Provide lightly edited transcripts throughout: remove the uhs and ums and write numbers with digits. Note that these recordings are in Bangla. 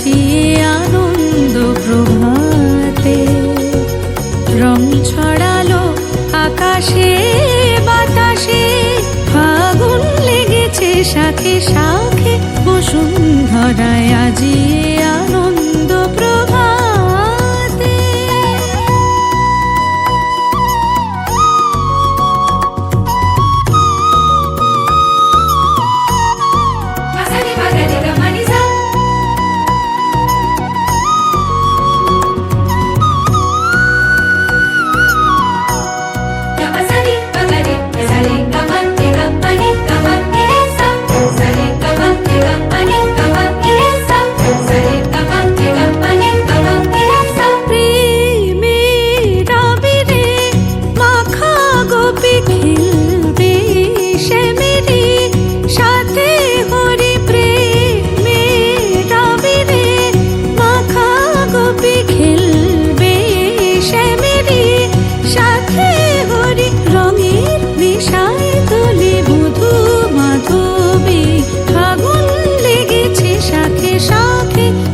আজি আনন্দ প্রভাতে। রং ছড়ালো আকাশে বাতাসে, ফাগুন লেগেছে শাখে শাখে, বসুন্ধরায় আজি আনন্দ প্রভাতে।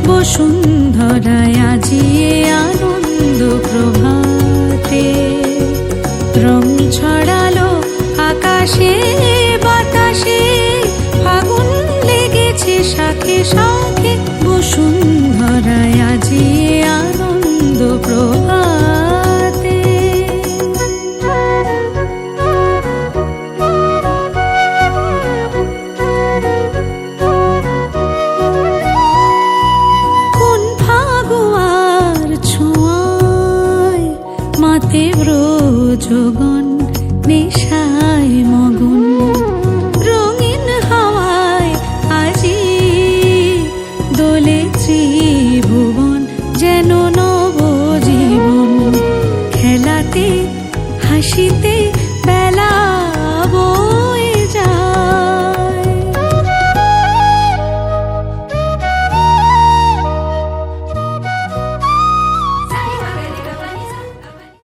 বসুন্ধরায় আজি আনন্দ প্রভাতে। রং ছড়ালো আকাশে বাতাসে, ফাগুন লেগেছে শাখে শাখে, বসুন্ধরায় আজি আনন্দ প্রভাতে। মাতে ব্রজগণ নেশায় মগন, রঙিন হাওয়ায় আজি দোলে ত্রিভুবন, যেন নবজীবন। খেলাতে হাসিতে